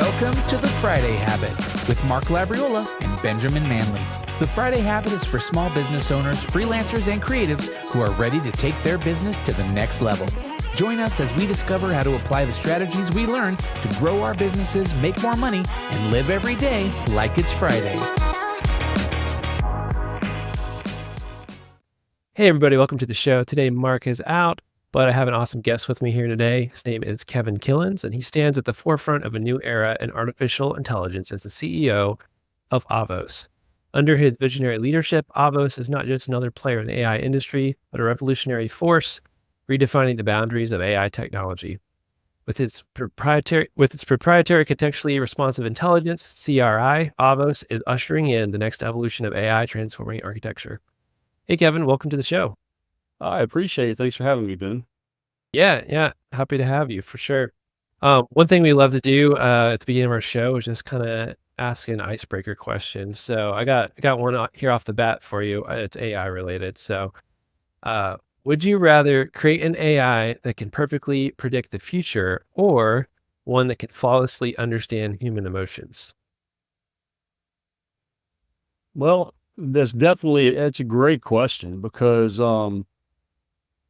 Welcome to the Friday Habit with Mark Labriola and Benjamin Manley. The Friday Habit is for small business owners, freelancers, and creatives who are ready to take their business to the next level. Join us as we discover how to apply the strategies we learn to grow our businesses, make more money, and live every day like it's Friday. Hey everybody, welcome to the show. Today Mark is out, but I have an awesome guest with me here today. His name is Kevin Killen, and he stands at the forefront of a new era in artificial intelligence as the CEO of Avos. Under his visionary leadership, Avos is not just another player in the AI industry, but a revolutionary force redefining the boundaries of AI technology. With its proprietary contextually responsive intelligence, CRI, Avos is ushering in the next evolution of AI transforming architecture. Hey, Kevin, welcome to the show. I appreciate it. Thanks for having me, Ben. Yeah. Happy to have you for sure. One thing we love to do at the beginning of our show is just kind of ask an icebreaker question. So I got one here off the bat for you. It's AI related. So would you rather create an AI that can perfectly predict the future or one that can flawlessly understand human emotions? Well, that's a great question because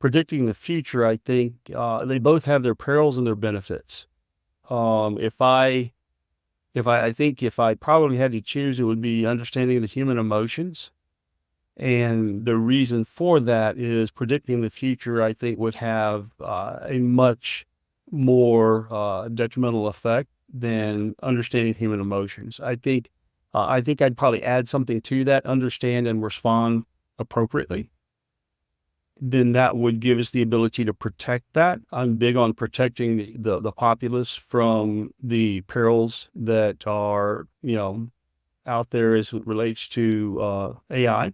predicting the future, I think they both have their perils and their benefits. I think if I probably had to choose, it would be understanding the human emotions. And the reason for that is predicting the future, I think, would have a much more detrimental effect than understanding human emotions. I think I'd probably add something to that, understand and respond appropriately. Then that would give us the ability to protect that. I'm big on protecting the populace from the perils that are, out there as it relates to AI.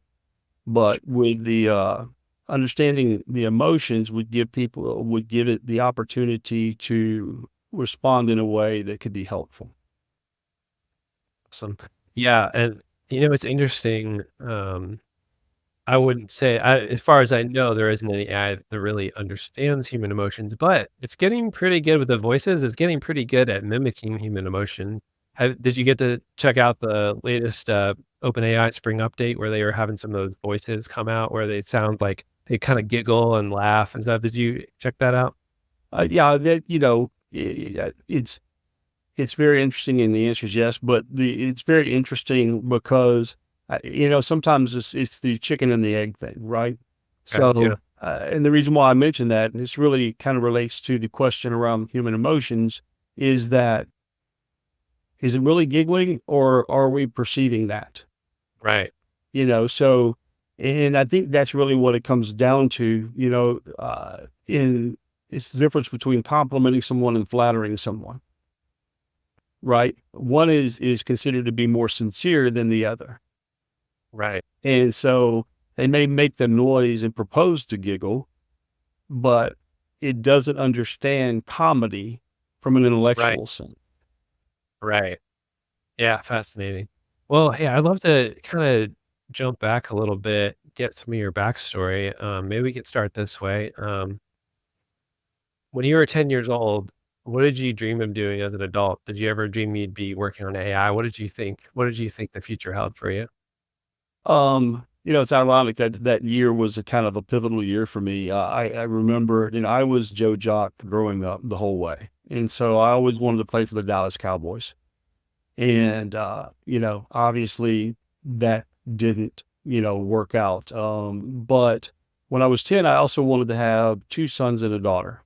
But with the understanding the emotions would give it the opportunity to respond in a way that could be helpful. Awesome. Yeah. And it's interesting. I wouldn't say, as far as I know, there isn't any AI that really understands human emotions, but it's getting pretty good with the voices. It's getting pretty good at mimicking human emotion. Did you get to check out the latest OpenAI spring update where they were having some of those voices come out where they sound like they kind of giggle and laugh and stuff? Did you check that out? It's very interesting, and the answer is yes. But it's very interesting because sometimes it's the chicken and the egg thing, right? So, and the reason why I mentioned that, and this really kind of relates to the question around human emotions, is that is it really giggling or are we perceiving that? Right. So, and I think that's really what it comes down to. It's the difference between complimenting someone and flattering someone. Right. One is considered to be more sincere than the other. Right. And so they may make the noise and propose to giggle, but it doesn't understand comedy from an intellectual sense. Right. Yeah. Fascinating. Well, hey, I'd love to kind of jump back a little bit, get some of your backstory. Maybe we could start this way. When you were 10 years old, what did you dream of doing as an adult? Did you ever dream you'd be working on AI? What did you think the future held for you? It's ironic that year was a kind of a pivotal year for me. I remember, I was Joe Jock growing up the whole way. And so I always wanted to play for the Dallas Cowboys. And, obviously that didn't, work out. But when I was 10, I also wanted to have 2 sons and a daughter.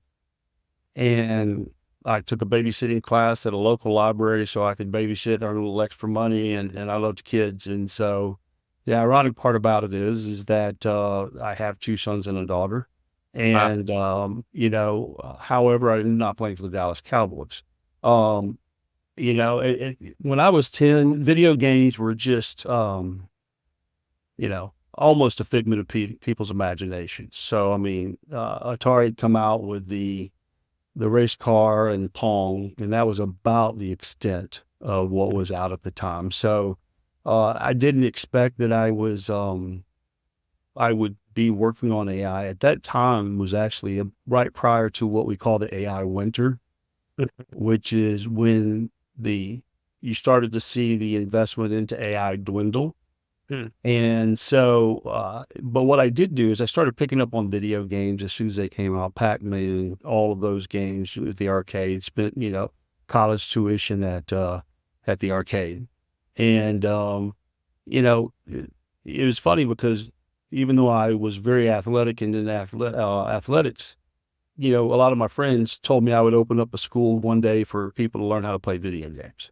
And I took a babysitting class at a local library so I could babysit, earn a little extra money, and I loved kids. And so the ironic part about it is that I have 2 sons and a daughter. And, however, I ended up playing for the Dallas Cowboys. When I was 10, video games were just, almost a figment of people's imaginations. So, Atari had come out with the race car and Pong, and that was about the extent of what was out at the time. So I didn't expect that I would be working on AI. At that time was actually right prior to what we call the AI winter, which is when you started to see the investment into AI dwindle. Hmm. And so, but what I did do is I started picking up on video games as soon as they came out, Pac-Man, all of those games at the arcade, spent, college tuition at the arcade. And, it was funny because even though I was very athletic and in athletics, a lot of my friends told me I would open up a school one day for people to learn how to play video games.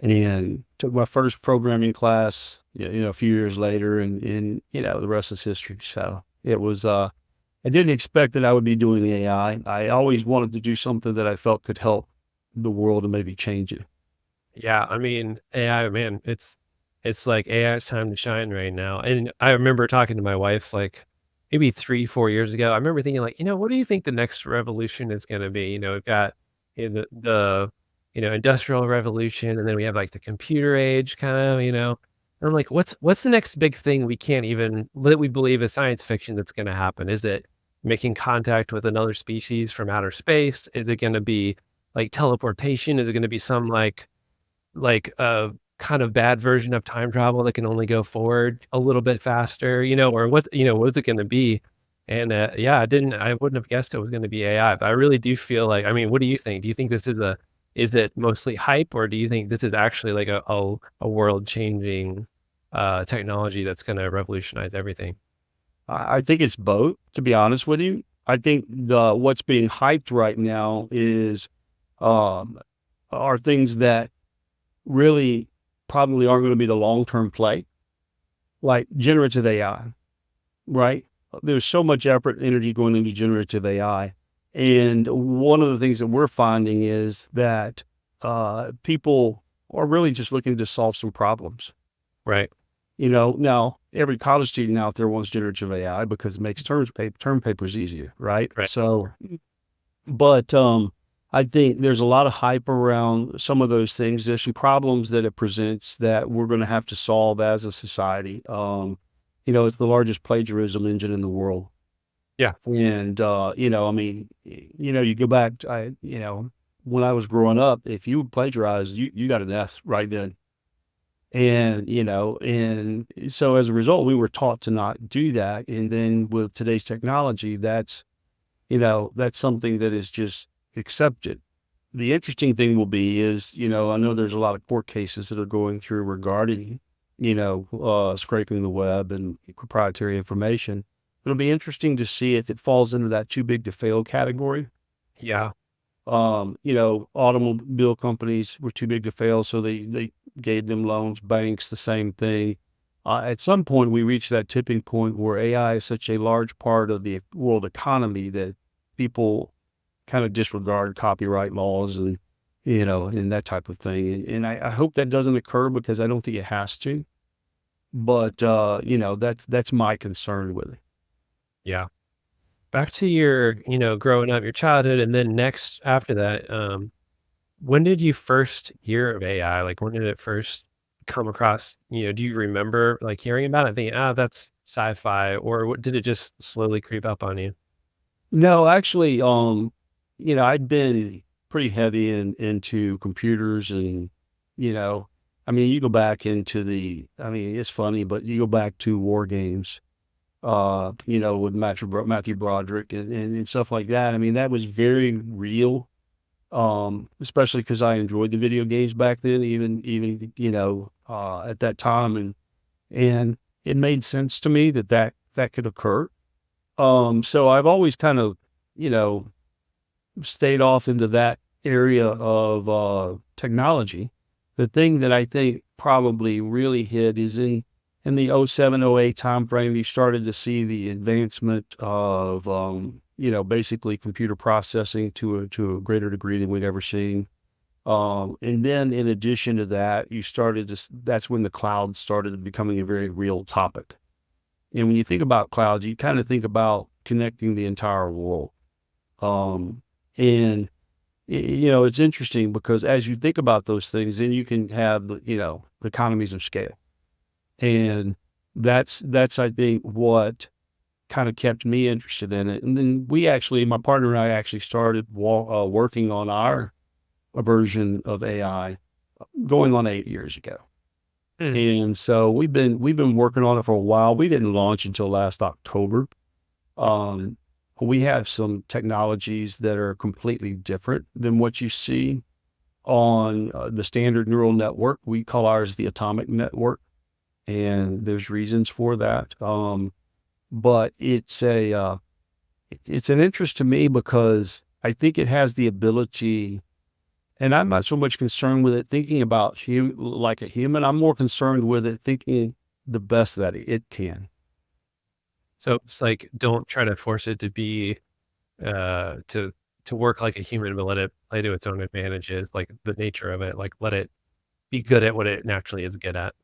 And took my first programming class, a few years later, and the rest is history. So it was, I didn't expect that I would be doing AI. I always wanted to do something that I felt could help the world and maybe change it. Yeah, I mean, AI, man, it's like AI's time to shine right now. And I remember talking to my wife like maybe 3, 4 years ago. I remember thinking like, what do you think the next revolution is going to be? We've got the industrial revolution, and then we have like the computer age kind of, and I'm like, what's the next big thing we can't even that we believe is science fiction that's going to happen? Is it making contact with another species from outer space? Is it going to be like teleportation? Is it going to be some like a kind of bad version of time travel that can only go forward a little bit faster, or what is it going to be? And yeah, I wouldn't have guessed it was going to be AI, but I really do feel like, I mean, what do you think? Do you think is it mostly hype, or do you think this is actually like a world changing technology that's going to revolutionize everything? I think it's both, to be honest with you. I think what's being hyped right now is, are things that really probably aren't going to be the long-term play, like generative AI, right? There's so much effort and energy going into generative AI. And one of the things that we're finding is that people are really just looking to solve some problems. Right. Now every college student out there wants generative AI because it makes term papers easier, right? Right. So, but I think there's a lot of hype around some of those things. There's some problems that it presents that we're going to have to solve as a society. It's the largest plagiarism engine in the world. Yeah. And, I mean, you go back, when I was growing up, if you plagiarized, you got an S right then. And, and so as a result, we were taught to not do that. And then with today's technology, that's something that is just accepted. The interesting thing will be is, I know there's a lot of court cases that are going through regarding, scraping the web and proprietary information. It'll be interesting to see if it falls into that too big to fail category. Yeah. Automobile companies were too big to fail, so they gave them loans. Banks, the same thing. At some point, we reach that tipping point where AI is such a large part of the world economy that people kind of disregard copyright laws and, and that type of thing. And I hope that doesn't occur because I don't think it has to. But, that's my concern with it. Yeah. Back to your, growing up, your childhood, and then next after that, when did you first hear of AI? Like, when did it first come across, do you remember like hearing about it, thinking, that's sci-fi, or did it just slowly creep up on you? No, actually, I'd been pretty heavy into computers and, I mean, you go back into it's funny, but you go back to war games, with Matthew Broderick and stuff like that. I mean, that was very real, especially because I enjoyed the video games back then, even at that time, and it made sense to me that could occur. So I've always kind of, stayed off into that area of technology. The thing that I think probably really hit is in the 07, 08 timeframe, you started to see the advancement of, basically computer processing to a greater degree than we'd ever seen. And then in addition to that, that's when the cloud started becoming a very real topic. And when you think about clouds, you kind of think about connecting the entire world. And it's interesting because as you think about those things, then you can have the economies of scale. And that's, I think, what kind of kept me interested in it. And then my partner and I actually started working on our a version of AI going on 8 years ago. Hmm. And so we've been working on it for a while. We didn't launch until last October. Um, we have some technologies that are completely different than what you see on the standard neural network. We call ours the atomic network, and there's reasons for that. But it's an interest to me because I think it has the ability, and I'm not so much concerned with it thinking about like a human. I'm more concerned with it thinking the best that it can. So it's like, don't try to force it to be, to work like a human, but let it play to its own advantages, like the nature of it, like let it be good at what it naturally is good at.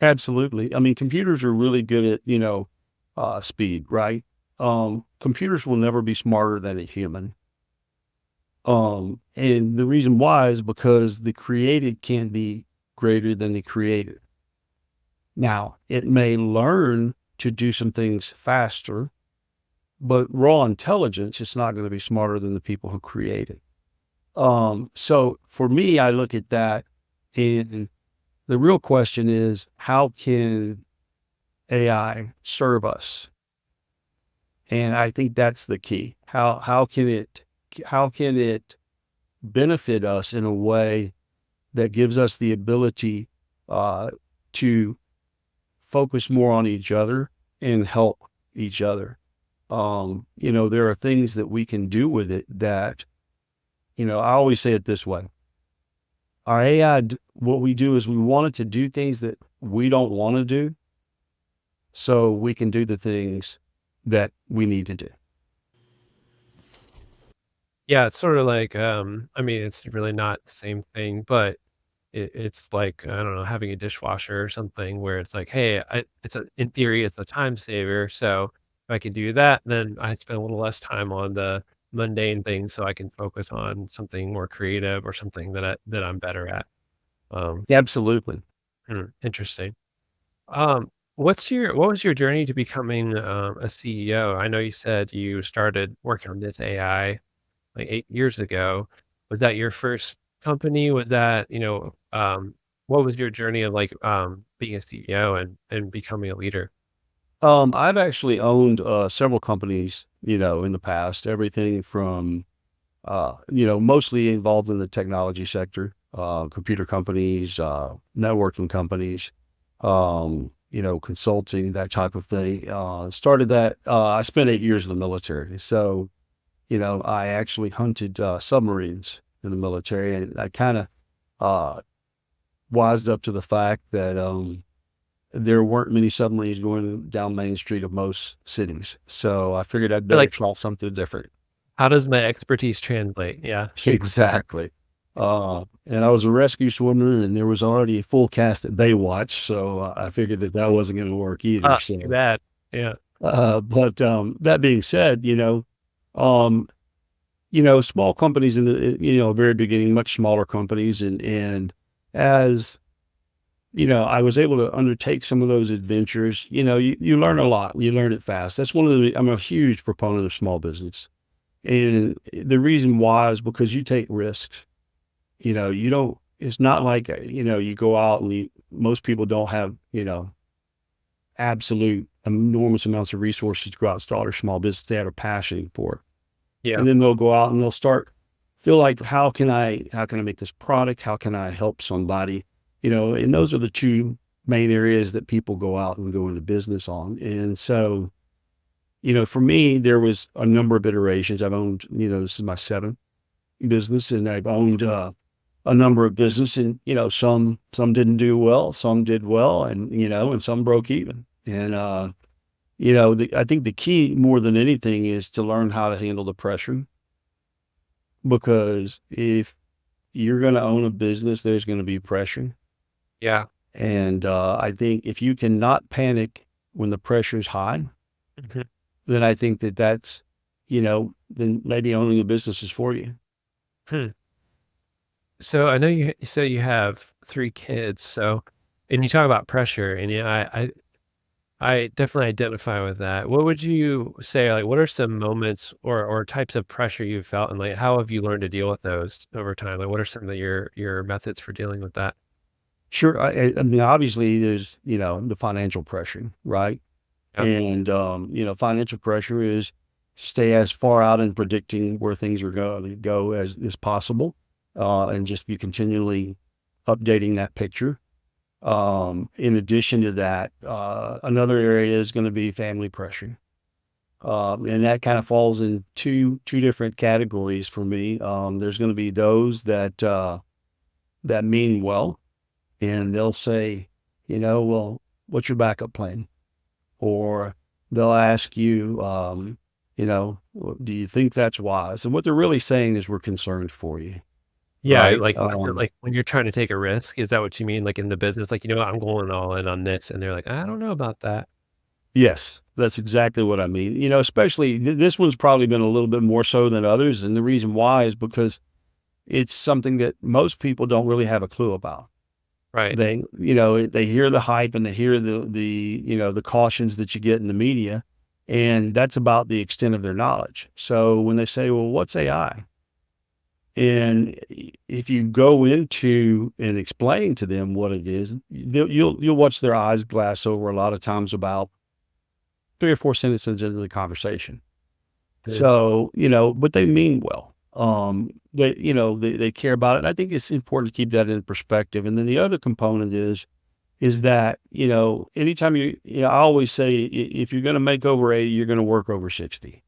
Absolutely. I mean, computers are really good at, speed, right? Computers will never be smarter than a human. And the reason why is because the created can't be greater than the created. Now, it may learn to do some things faster, but raw intelligence is not going to be smarter than the people who create it. So for me, I look at that, and the real question is, how can AI serve us? And I think that's the key. How can it benefit us in a way that gives us the ability to focus more on each other and help each other? There are things that we can do with it that, I always say it this way. Our AI, what we do is we want it to do things that we don't want to do so we can do the things that we need to do. Yeah, it's sort of like, I mean, it's really not the same thing, but it's like, I don't know, having a dishwasher or something where it's like, hey, in theory, it's a time saver. So if I can do that, then I spend a little less time on the mundane things, so I can focus on something more creative or something that I'm better at. Um, Absolutely. Interesting. What was your journey to becoming a CEO? I know you said you started working on this AI like 8 years ago. Was that your first company? Was that, what was your journey of like being a CEO and becoming a leader? I've actually owned several companies, in the past, everything from, mostly involved in the technology sector, computer companies, networking companies, consulting, that type of thing. Started that, I spent 8 years in the military. So, I actually hunted submarines in the military, and I kind of uh, wised up to the fact that there weren't many submarines going down Main Street of most cities. So I figured I'd You're better like, try something different. how does my expertise translate? Yeah. Exactly. And I was a rescue swimmer, and there was already a full cast at Baywatch, so I figured that wasn't going to work either. Too So, bad. Yeah. but that being said, um, small companies in the very beginning, much smaller companies, and as I was able to undertake some of those adventures. You learn a lot. You learn it fast. That's one of I'm a huge proponent of small business. And the reason why is because you take risks. You don't, it's not like, you go out and most people don't have, absolute enormous amounts of resources to go out and start a small business. They have a passion for it. Yeah. And then they'll go out and they'll feel like, how can I make this product? How can I help somebody? And those are the two main areas that people go out and go into business on. And so, for me, there was a number of iterations. I've owned, this is my seventh business, and I've owned a number of business, and, some didn't do well, some did well, and, and some broke even. And, I think the key more than anything is to learn how to handle the pressure, because if you're going to own a business, there's going to be pressure. Yeah. And I think if you cannot panic when the pressure is high, Mhm. then I think that's, then maybe owning a business is for you. Hmm. So I know you said you have 3 kids. So, and you talk about pressure, and yeah, I definitely identify with that. What would you say, like, what are some moments or types of pressure you've felt, and like, how have you learned to deal with those over time? Like, what are some of your methods for dealing with that? Sure. I mean, obviously there's, the financial pressure, right? Yeah. And, financial pressure is stay as far out in predicting where things are going to go as possible. And just be continually updating that picture. In addition to that, another area is going to be family pressure. And that kind of falls in two different categories for me. There's going to be those that mean well, and they'll say, well, what's your backup plan? Or they'll ask you, do you think that's wise? And what they're really saying is we're concerned for you, Yeah, right? like when you're trying to take a risk, is that what you mean? Like in the business, like, what, I'm going all in on this, and they're like, I don't know about that. Yes, that's exactly what I mean. Especially this one's probably been a little bit more so than others. And the reason why is because it's something that most people don't really have a clue about. Right. They hear the hype and they hear the cautions that you get in the media, and that's about the extent of their knowledge. So when they say, well, what's AI? And if you go into and explain to them what it is, you'll watch their eyes glass over a lot of times about 3 or 4 sentences into the conversation. Good. So, but they mean well. They care about it. And I think it's important to keep that in perspective. And then the other component is that, anytime I always say, if you're going to make over 80, you're going to work over 60,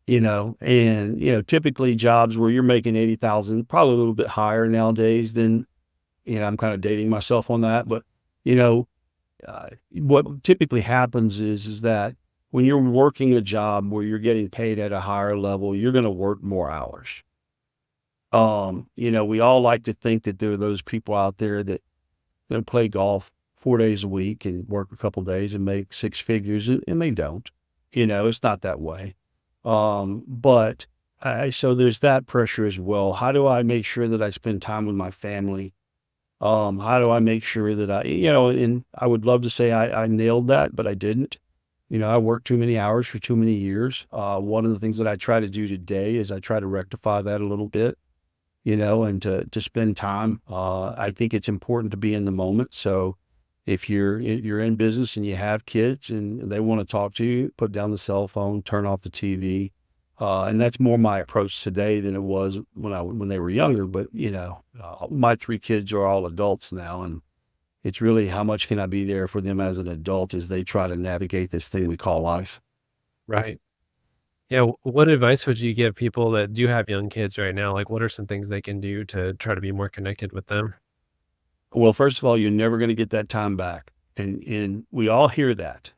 and, typically jobs where you're making 80,000, probably a little bit higher nowadays than, I'm kind of dating myself on that, but, what typically happens is that when you're working a job where you're getting paid at a higher level, you're going to work more hours. We all like to think that there are those people out there that play golf 4 days a week and work a couple days and make six figures, and they don't. It's not that way. But so there's that pressure as well. How do I make sure that I spend time with my family? How do I make sure that and I would love to say I nailed that, but I didn't. I worked too many hours for too many years. One of the things that I try to do today is I try to rectify that a little bit, and to spend time. I think it's important to be in the moment. So if you're in business and you have kids and they want to talk to you, put down the cell phone, turn off the TV. And that's more my approach today than it was when they were younger. But, my 3 kids are all adults now, and it's really how much can I be there for them as an adult as they try to navigate this thing we call life. Right. Yeah. What advice would you give people that do have young kids right now? Like, what are some things they can do to try to be more connected with them? Well, first of all, you're never going to get that time back. And we all hear that.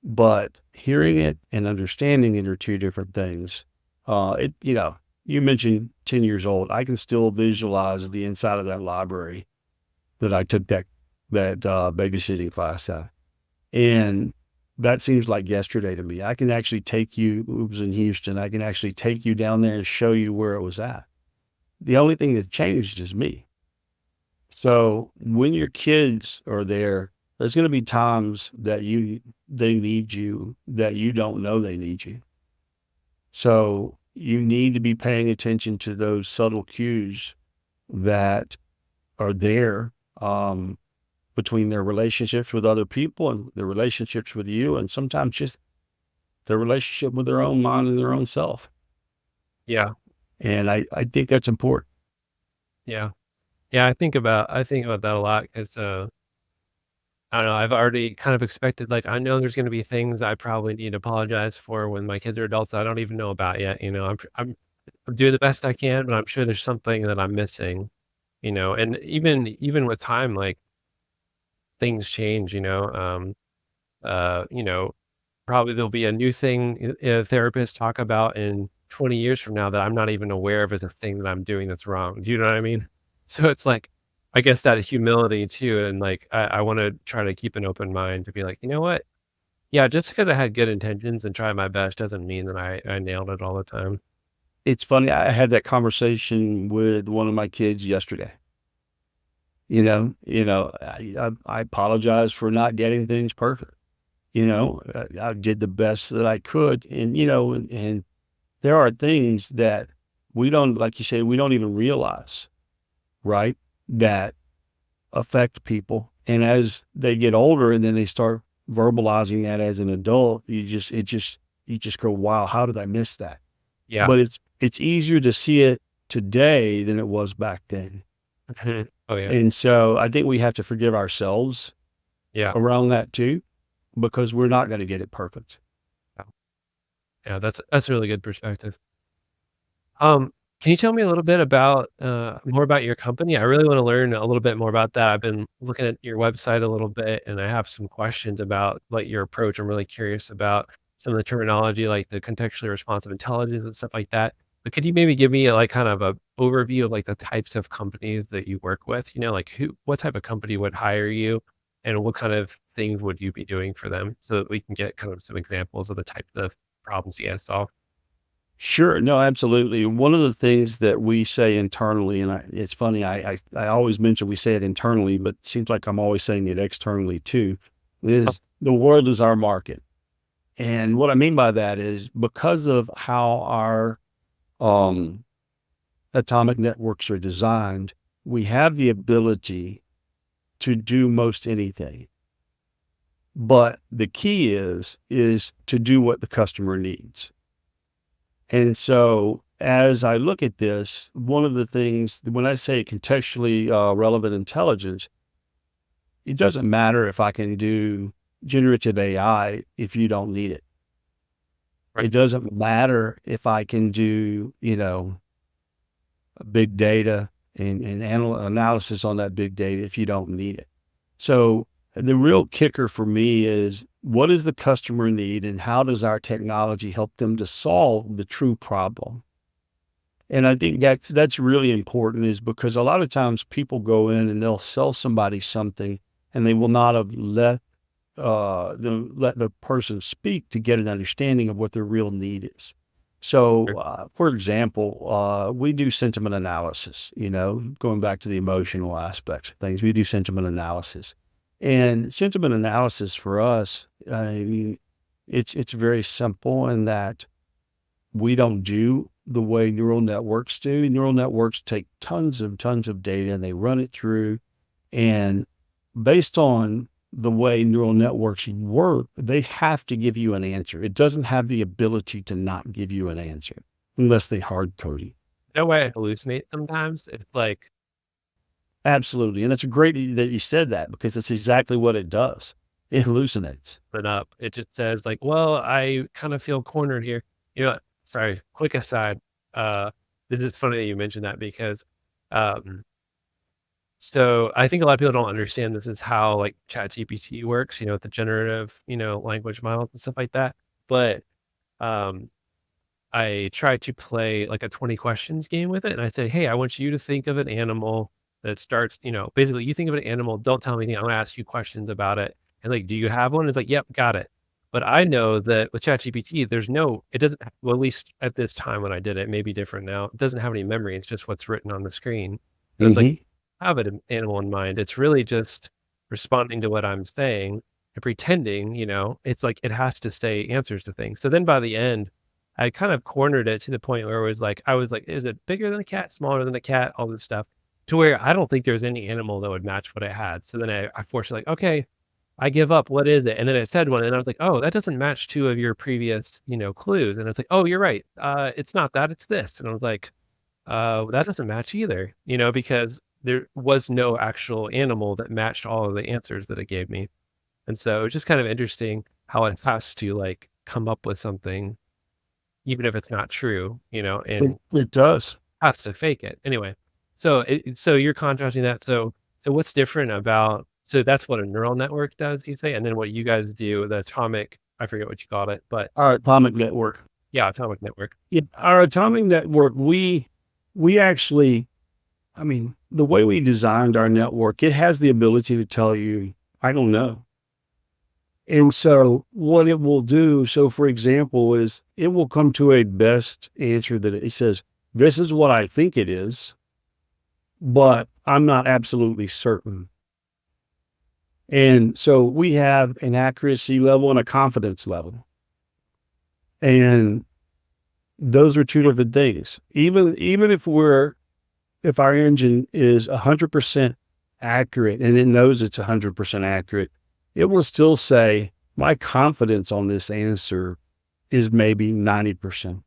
But hearing it and understanding it are two different things. You mentioned 10 years old. I can still visualize the inside of that library that I took that babysitting class at. And that seems like yesterday to me. I can actually take you, it was in Houston, I can actually take you down there and show you where it was at. The only thing that changed is me. So when your kids are there's going to be times that they need you that you don't know they need you. So you need to be paying attention to those subtle cues that are there, between their relationships with other people and their relationships with you, and sometimes just their relationship with their own mind and their own self. Yeah. And I think that's important. Yeah. Yeah. I think about that a lot because, I don't know. I've already kind of expected, like, I know there's going to be things I probably need to apologize for when my kids are adults that I don't even know about yet. I'm doing the best I can, but I'm sure there's something that I'm missing, and even with time, like things change, uh, you know, probably there'll be a new thing therapists talk about in 20 years from now that I'm not even aware of as a thing that I'm doing that's wrong. Do you know what I mean? So it's like, I guess that humility too. And like, I want to try to keep an open mind to be like, you know what? Yeah, just because I had good intentions and tried my best doesn't mean that I nailed it all the time. It's funny. I had that conversation with one of my kids yesterday. I apologize for not getting things perfect. I did the best that I could. And there are things that we don't, like you say, we don't even realize, right? That affect people. And as they get older and then they start verbalizing that as an adult, you just go, wow, how did I miss that? Yeah. But it's easier to see it today than it was back then. Oh yeah. And so I think we have to forgive ourselves Yeah. around that too, because we're not going to get it perfect. Yeah. That's a really good perspective. Can you tell me a little bit about more about your company? I really want to learn a little bit more about that. I've been looking at your website a little bit, and I have some questions about like your approach. I'm really curious about some of the terminology, like the contextually responsive intelligence and stuff like that. But could you maybe give me like kind of a overview of like the types of companies that you work with? Like what type of company would hire you, and what kind of things would you be doing for them, so that we can get kind of some examples of the types of problems you guys solve. Sure. No, absolutely. One of the things that we say internally, and it's funny, I always mention we say it internally, but it seems like I'm always saying it externally too, is the world is our market. And what I mean by that is because of how our um, atomic networks are designed, we have the ability to do most anything. But the key is to do what the customer needs. And so as I look at this, one of the things, when I say contextually relevant intelligence, it doesn't matter if I can do generative AI if you don't need it. Right. It doesn't matter if I can do, big data and analysis on that big data if you don't need it. So the real kicker for me is, what does the customer need and how does our technology help them to solve the true problem? And I think that's really important, is because a lot of times people go in and they'll sell somebody something and they will not have let the person speak to get an understanding of what their real need is. So, for example, we do sentiment analysis, going back to the emotional aspect of things, we do sentiment analysis. And sentiment analysis for us, I mean, it's very simple in that we don't do the way neural networks do. Neural networks take tons of data and they run it through, and based on the way neural networks work, they have to give you an answer. It doesn't have the ability to not give you an answer unless they hard code it. That way I hallucinate sometimes. It's like, Absolutely. And it's great that you said that, because it's exactly what it does. It hallucinates. but up. It just says like, well, I kind of feel cornered here. Sorry, quick aside. This is funny that you mentioned that because, um, so I think a lot of people don't understand this is how like ChatGPT works, with the generative, language models and stuff like that. But, um, I tried to play like a 20 questions game with it. And I said, hey, I want you to think of an animal that starts, basically you think of an animal, don't tell me anything. I'm gonna ask you questions about it. And like, do you have one? It's like, yep, got it. But I know that with ChatGPT, it doesn't, well, at least at this time when I did it, it may be different now. It doesn't have any memory. It's just what's written on the screen. So it's like, have an animal in mind. It's really just responding to what I'm saying and pretending, it's like, it has to say answers to things. So then by the end, I kind of cornered it to the point where I was like, is it bigger than a cat, smaller than a cat, all this stuff, to where I don't think there's any animal that would match what I had. So then I forced it, like, okay, I give up. What is it? And then it said one, and I was like, oh, that doesn't match two of your previous, clues. And it's like, oh, you're right. It's not that, it's this. And I was like, that doesn't match either, because there was no actual animal that matched all of the answers that it gave me. And so it was just kind of interesting how it has to like come up with something even if it's not true, and It does. has to fake it. Anyway, so you're contrasting that. So what's different about, so that's what a neural network does, you say? And then what you guys do, the atomic, I forget what you called it, but Our atomic network. yeah, atomic network. Yeah, our atomic network, we actually, I mean, the way we designed our network, it has the ability to tell you, I don't know. And so what it will do, so for example, is it will come to a best answer that it says, this is what I think it is, but I'm not absolutely certain. And so we have an accuracy level and a confidence level. And those are two different things. Even if our engine is 100% accurate and it knows it's 100% accurate, it will still say my confidence on this answer is maybe 90%.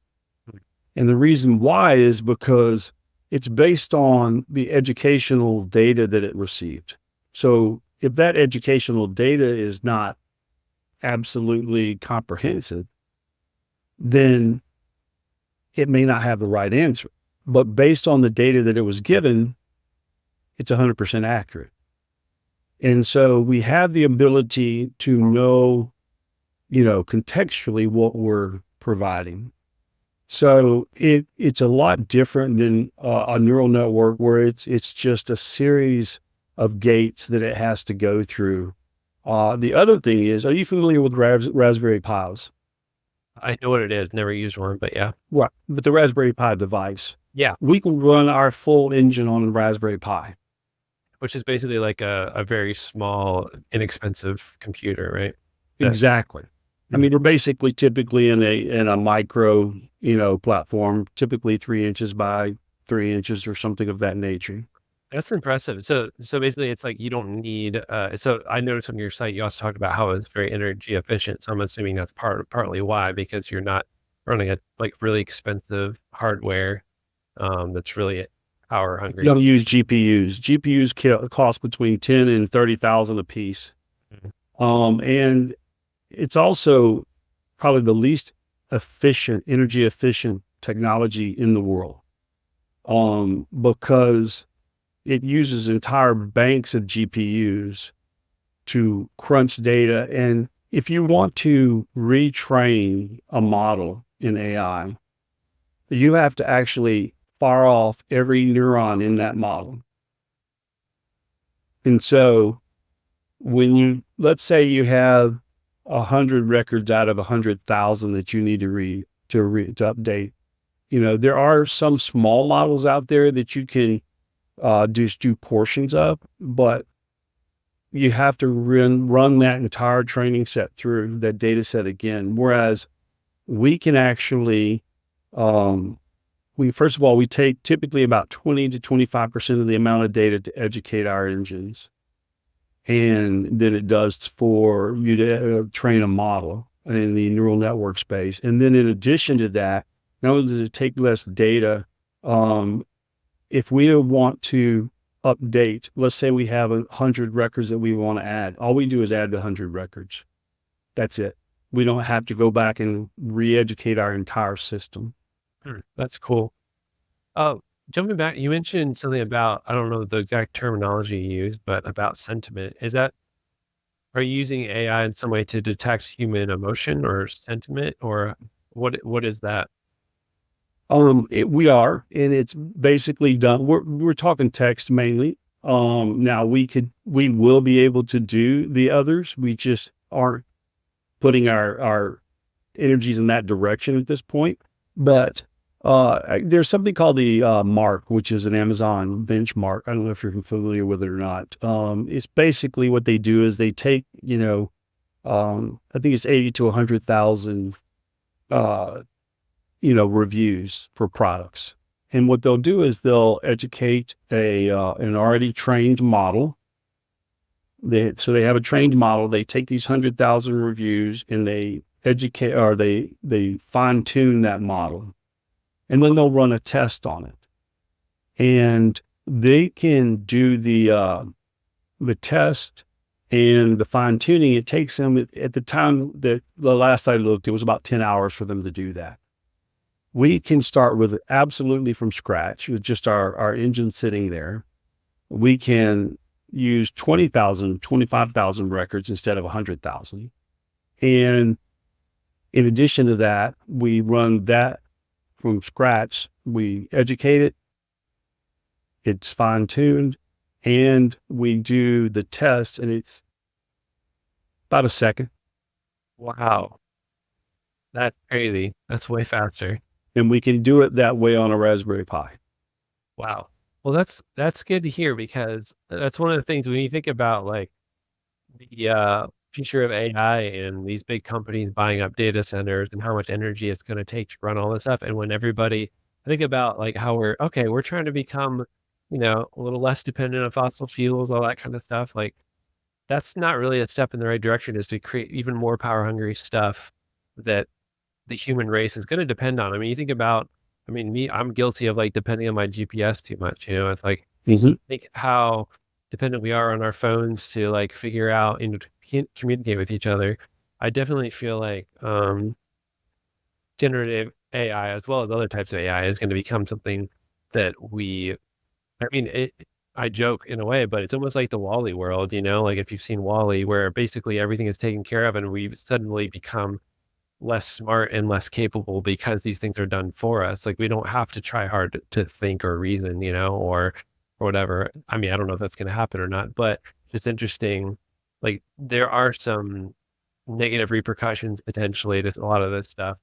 And the reason why is because it's based on the educational data that it received. So if that educational data is not absolutely comprehensive, then it may not have the right answer. But based on the data that it was given, it's 100% accurate. And so we have the ability to know, contextually what we're providing. So it's a lot different than a neural network where it's just a series of gates that it has to go through. The other thing is, are you familiar with Raspberry Pis? I know what it is. Never used one, but yeah. Right. But the Raspberry Pi device, Yeah. we can run our full engine on a Raspberry Pi. Which is basically like a very small, inexpensive computer, right? Exactly. I mean, we're basically typically in a micro, platform, typically 3 inches by 3 inches or something of that nature. That's impressive. So basically it's like you don't need, so I noticed on your site, you also talked about how it's very energy efficient. So I'm assuming that's partly why, because you're not running a like really expensive hardware, that's really power hungry. You don't use GPUs. GPUs cost between 10 and 30,000 a piece. And it's also probably the least energy efficient technology in the world. Because it uses entire banks of GPUs to crunch data. And if you want to retrain a model in AI, you have to actually fire off every neuron in that model. And so let's say you have 100 records out of 100,000 that you need to update, there are some small models out there that you can just do portions of, but you have to run that entire training set through that data set again. Whereas we can actually, first of all, we take typically about 20 to 25% of the amount of data to educate our engines. And then it does for you to train a model in the neural network space. And then in addition to that, not only does it take less data, if we want to update, let's say we have 100 records that we want to add, all we do is add the 100 records. That's it. We don't have to go back and re-educate our entire system. That's cool. Jumping back, you mentioned something about, I don't know the exact terminology you used, but about sentiment. Are you using AI in some way to detect human emotion or sentiment, or what is that? We are, and it's basically done. We're talking text mainly. Now we will be able to do the others. We just aren't putting our energies in that direction at this point. But there's something called the Mark, which is an Amazon benchmark. I don't know if you're familiar with it or not. It's basically what they do is they take, I think it's 80 to 100,000, reviews for products. And what they'll do is they'll educate an already trained model. So they have a trained model. They take these 100,000 reviews and they educate, or they fine tune that model. And then they'll run a test on it. And they can do the test and the fine tuning. It takes them, at the time that the last I looked, it was about 10 hours for them to do that. We can start with absolutely from scratch with just our engine sitting there. We can use 20,000, 25,000 records instead of 100,000. And in addition to that, we run that from scratch. We educate it, it's fine-tuned, and we do the test, and it's about a second. Wow. That's crazy. That's way faster. And we can do it that way on a Raspberry Pi. Wow. Well, that's good to hear, because that's one of the things when you think about like the future of AI and these big companies buying up data centers and how much energy it's going to take to run all this stuff. And when everybody, I think about like how we're trying to become, a little less dependent on fossil fuels, all that kind of stuff. Like that's not really a step in the right direction, is to create even more power hungry stuff that the human race is going to depend on. I mean, you think about, I'm guilty of like depending on my GPS too much. It's like, think how dependent we are on our phones to like figure out and communicate with each other. I definitely feel like generative AI, as well as other types of AI, is going to become something that I joke in a way, but it's almost like the Wall-E world, like if you've seen Wall-E, where basically everything is taken care of and we've suddenly become less smart and less capable because these things are done for us. Like we don't have to try hard to think or reason, or whatever. I don't know if that's going to happen or not, but just interesting. Like there are some negative repercussions potentially to a lot of this stuff.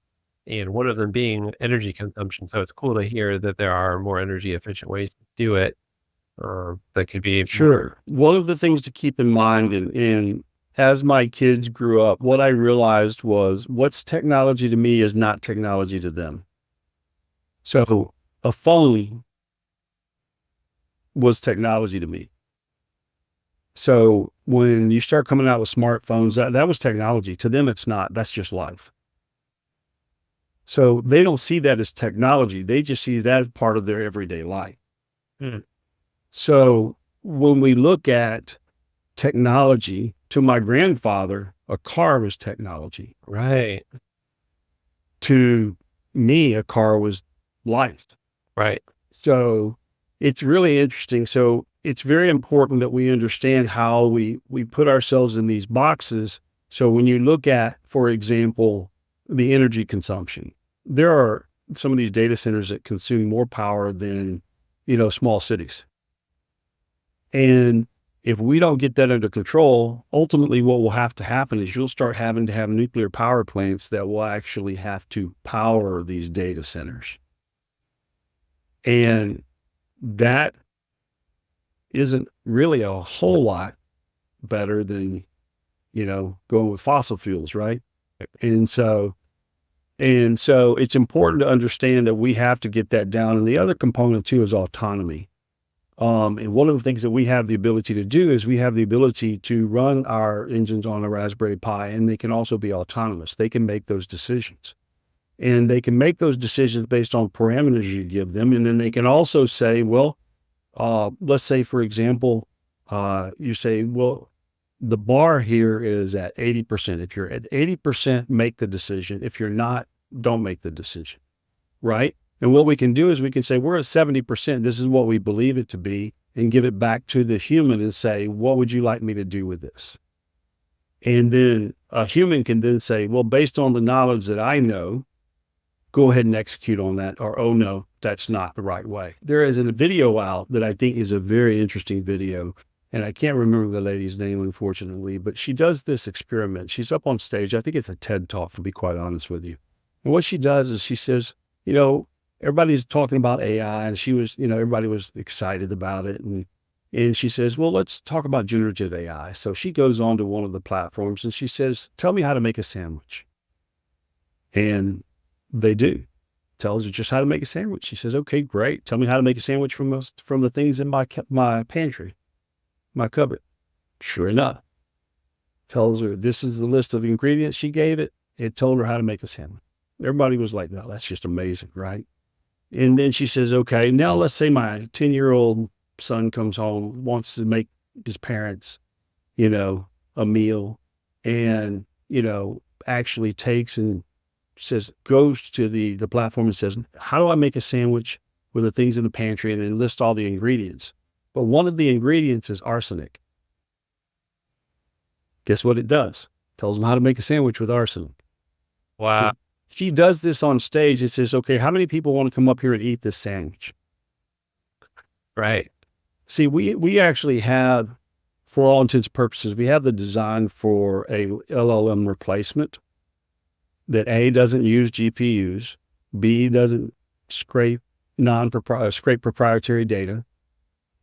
And one of them being energy consumption. So it's cool to hear that there are more energy efficient ways to do it. That could be Sure. One of the things to keep in mind, and as my kids grew up, what I realized was what's technology to me is not technology to them. So a phone was technology to me. So when you start coming out with smartphones, that was technology. To them, it's not. That's just life. So they don't see that as technology. They just see that as part of their everyday life. So when we look at technology, to my grandfather, a car was technology. right. To me, a car was life. Right. So it's really interesting. So it's very important that we understand how we put ourselves in these boxes. So when you look at, for example, the energy consumption, there are some of these data centers that consume more power than, small cities. And if we don't get that under control, ultimately what will have to happen is you'll start having to have nuclear power plants that will actually have to power these data centers. And that isn't really a whole lot better than, going with fossil fuels, right? And so it's important to understand that we have to get that down. And the other component too is autonomy. And one of the things that we have the ability to do is we have the ability to run our engines on a Raspberry Pi, and they can also be autonomous. They can make those decisions, and they can make those decisions based on parameters you give them. And then they can also say, well, let's say, for example, you say, well, the bar here is at 80%. If you're at 80%, make the decision. If you're not, don't make the decision, right? And what we can do is we can say, we're at 70%. This is what we believe it to be, and give it back to the human and say, what would you like me to do with this? And then a human can then say, well, based on the knowledge that I know, go ahead and execute on that. Or, oh no, that's not the right way. There is a video out that I think is a very interesting video. And I can't remember the lady's name, unfortunately, but she does this experiment. She's up on stage. I think it's a TED Talk, to be quite honest with you. And what she does is she says, everybody's talking about AI, and she was, everybody was excited about it. And she says, well, let's talk about generative AI. So she goes on to one of the platforms and she says, tell me how to make a sandwich. And they do. Tells her just how to make a sandwich. She says, okay, great. Tell me how to make a sandwich from the things in my pantry, my cupboard. Sure enough. Tells her this is the list of ingredients she gave it. It told her how to make a sandwich. Everybody was like, no, that's just amazing, right? And then she says, okay, now let's say my 10-year-old son comes home, wants to make his parents, a meal, and, actually takes and goes to the platform and says, how do I make a sandwich with the things in the pantry? And then list all the ingredients. But one of the ingredients is arsenic. Guess what it does? Tells them how to make a sandwich with arsenic. Wow. She does this on stage. It says, okay, how many people want to come up here and eat this sandwich? Right. See, we actually have, for all intents and purposes, we have the design for a LLM replacement that A, doesn't use GPUs, B, doesn't scrape proprietary data,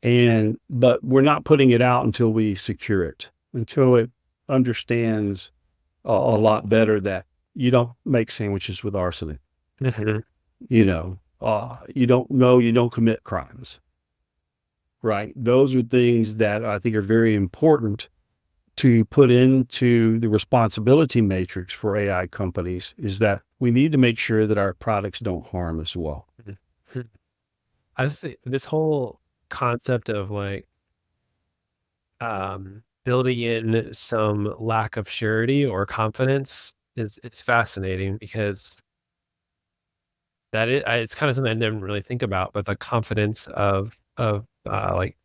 But we're not putting it out until we secure it, until it understands a lot better that you don't make sandwiches with arsenic. Mhm. You you don't commit crimes, right? Those are things that I think are very important to put into the responsibility matrix for AI companies, is that we need to make sure that our products don't harm us well. Mhm. I just think this whole concept of like building in some lack of surety or confidence is it's fascinating because it's kind of something I didn't really think about, but the confidence of like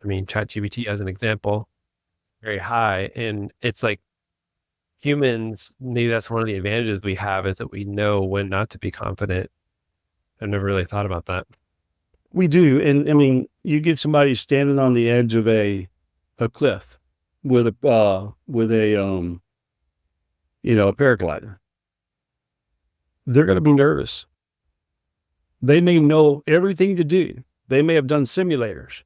I mean ChatGPT as an example, very high, and it's like humans, maybe that's one of the advantages we have is that we know when not to be confident. I've never really thought about that. We do. And I mean, you get somebody standing on the edge of a cliff with a paraglider. They're going to be nervous. They may know everything to do. They may have done simulators,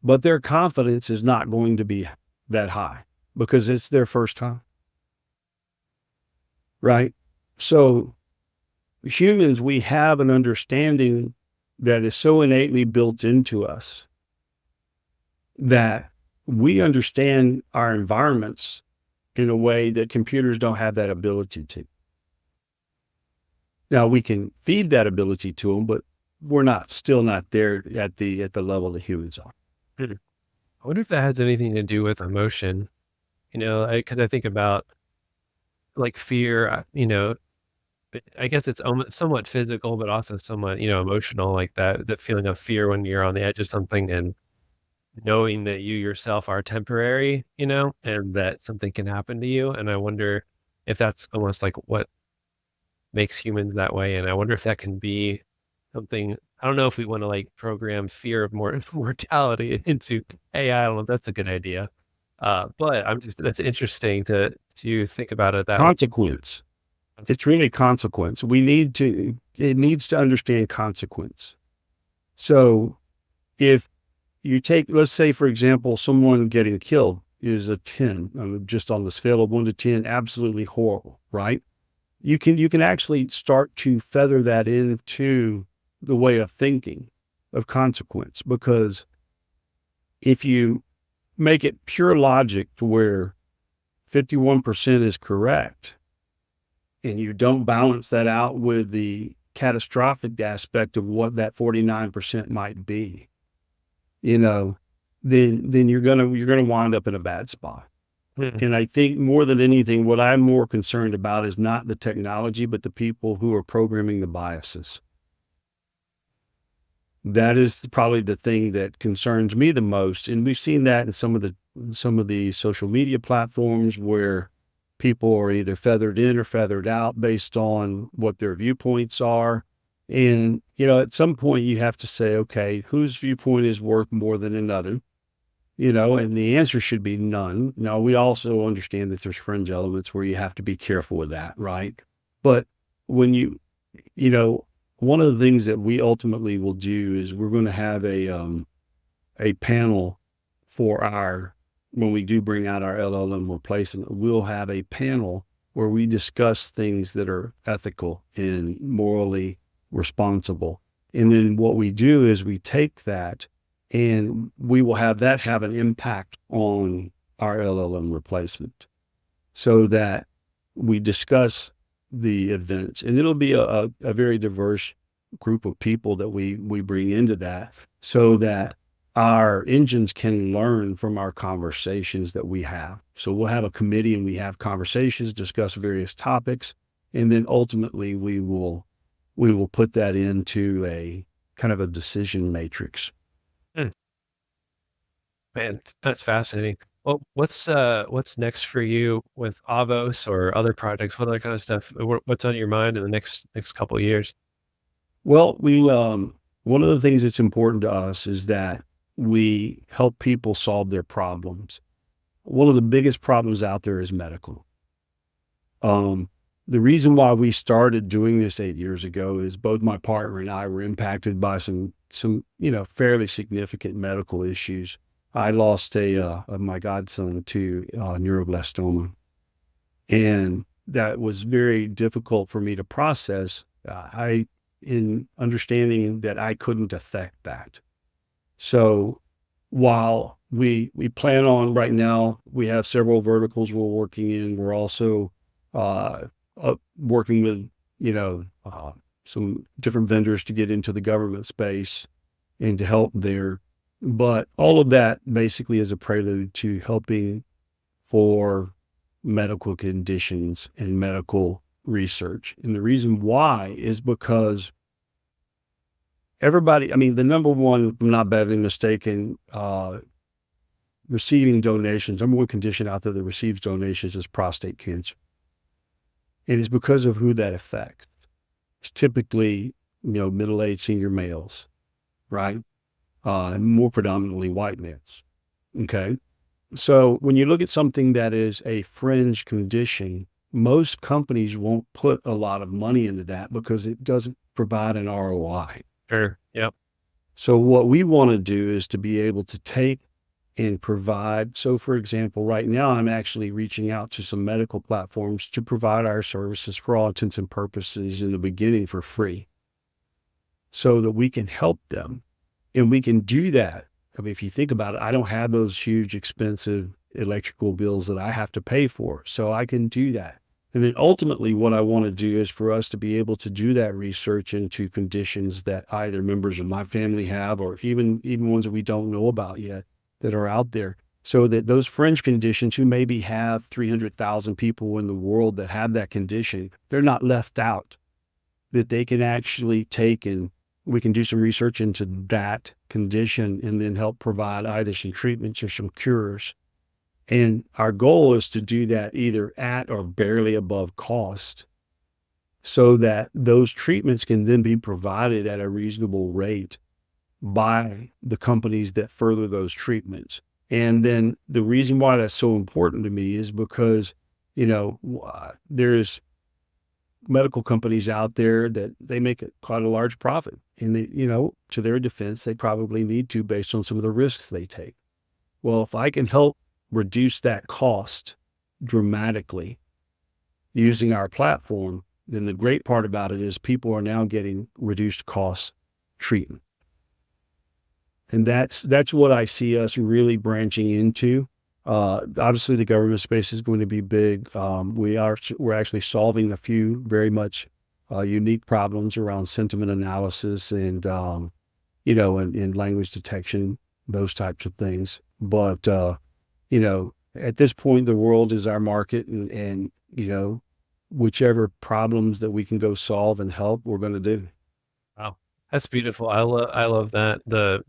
but their confidence is not going to be that high because it's their first time. Right? So humans, we have an understanding that is so innately built into us that we understand our environments in a way that computers don't have that ability to. Now we can feed that ability to them, but we're still not there at the level that humans are. Hmm. I wonder if that has anything to do with emotion, because I think about like fear, I guess it's somewhat physical, but also somewhat, emotional, like that feeling of fear when you're on the edge of something and knowing that you yourself are temporary, and that something can happen to you. And I wonder if that's almost like what makes humans that way. And I wonder if that can be something. I don't know if we want to like program fear of mortality into AI. I don't know if that's a good idea. But that's interesting to think about it that way. Consequence. It's really consequence. It needs to understand consequence. So if you let's say, for example, someone getting killed is a 10, just on the scale of 1 to 10, absolutely horrible, right? You can actually start to feather that into the way of thinking of consequence, because if you make it pure logic to where 51% is correct, and you don't balance that out with the catastrophic aspect of what that 49% might be, then you're gonna wind up in a bad spot. Hmm. And I think more than anything, what I'm more concerned about is not the technology, but the people who are programming the biases. That is probably the thing that concerns me the most. And we've seen that in some of the social media platforms where people are either feathered in or feathered out based on what their viewpoints are. And, at some point you have to say, okay, whose viewpoint is worth more than another? And the answer should be none. Now, we also understand that there's fringe elements where you have to be careful with that, right? But when you know, one of the things that we ultimately will do is we're going to have a panel when we do bring out our LLM replacement, we'll have a panel where we discuss things that are ethical and morally responsible. And then what we do is we take that and we will have that have an impact on our LLM replacement, so that we discuss the events, and it'll be a very diverse group of people that we bring into that, so that our engines can learn from our conversations that we have. So we'll have a committee and we have conversations, discuss various topics, and then ultimately we will put that into a kind of a decision matrix. Hmm. Man, that's fascinating. Well, what's next for you with Avos or other projects? What other kind of stuff? What's on your mind in the next couple of years? Well, one of the things that's important to us is that we help people solve their problems. One of the biggest problems out there is medical. the reason why we started doing this 8 years ago is both my partner and I were impacted by some fairly significant medical issues. I lost my godson to neuroblastoma, and that was very difficult for me to process. In understanding that I couldn't affect that. So while we plan on right now, we have several verticals we're working in. We're also working with, some different vendors to get into the government space and to help there. But all of that basically is a prelude to helping for medical conditions and medical research. And the reason why is because everybody, the number one, if I'm not badly mistaken, receiving donations, number one condition out there that receives donations is prostate cancer. And it's because of who that affects. It's typically, middle-aged senior males, right? And more predominantly white males. Okay. So when you look at something that is a fringe condition, most companies won't put a lot of money into that because it doesn't provide an ROI. Sure. Yep. So what we want to do is to be able to take and provide. So for example, right now I'm actually reaching out to some medical platforms to provide our services for all intents and purposes in the beginning for free so that we can help them. And we can do that. If you think about it, I don't have those huge expensive electrical bills that I have to pay for. So I can do that. And then ultimately what I want to do is for us to be able to do that research into conditions that either members of my family have, or even ones that we don't know about yet that are out there. So that those fringe conditions who maybe have 300,000 people in the world that have that condition, they're not left out, that they can actually take and we can do some research into that condition and then help provide either some treatments or some cures. And our goal is to do that either at or barely above cost so that those treatments can then be provided at a reasonable rate by the companies that further those treatments. And then the reason why that's so important to me is because, there's medical companies out there that they make quite a large profit. And they, to their defense, they probably need to based on some of the risks they take. Well, if I can help reduce that cost dramatically using our platform, then the great part about it is people are now getting reduced cost treatment. And that's what I see us really branching into. Obviously the government space is going to be big. We're actually solving a few very much unique problems around sentiment analysis and, and language detection, those types of things. But, at this point, the world is our market and whichever problems that we can go solve and help, we're going to do. Wow. That's beautiful. I love that.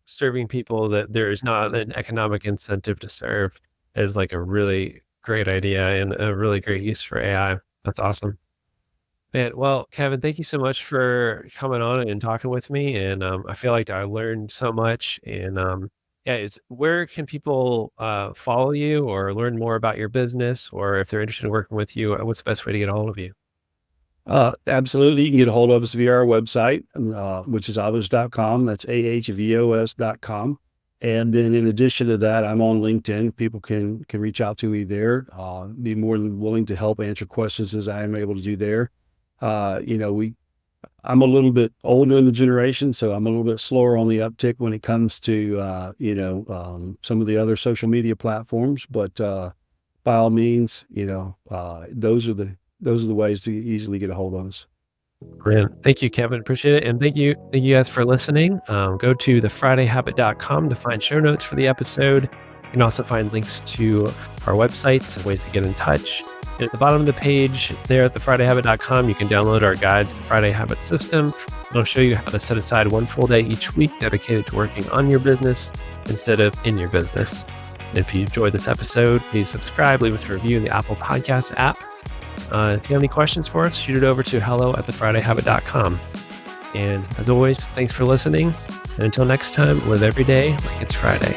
Serving people that there is not an economic incentive to serve is like a really great idea and a really great use for AI. That's awesome. Man, well, Kevin, thank you so much for coming on and talking with me. And I feel like I learned so much. And where can people follow you or learn more about your business, or if they're interested in working with you, what's the best way to get a hold of you? Absolutely. You can get a hold of us via our website, which is avos.com. That's AHVOS.com. And then in addition to that, I'm on LinkedIn. People can reach out to me there. Be more than willing to help answer questions as I am able to do there. I'm a little bit older in the generation, so I'm a little bit slower on the uptick when it comes to, some of the other social media platforms. But by all means, those are the ways to easily get a hold of us. Brilliant. Thank you, Kevin. Appreciate it. And thank you guys for listening. Go to thefridayhabit.com to find show notes for the episode. You can also find links to our websites and ways to get in touch. And at the bottom of the page there at thefridayhabit.com, you can download our guide to the Friday Habit System. It'll show you how to set aside one full day each week dedicated to working on your business instead of in your business. And if you enjoyed this episode, please subscribe, leave us a review in the Apple Podcasts app. If you have any questions for us, shoot it over to hello@thefridayhabit.com. And as always, thanks for listening. And until next time, live every day like it's Friday.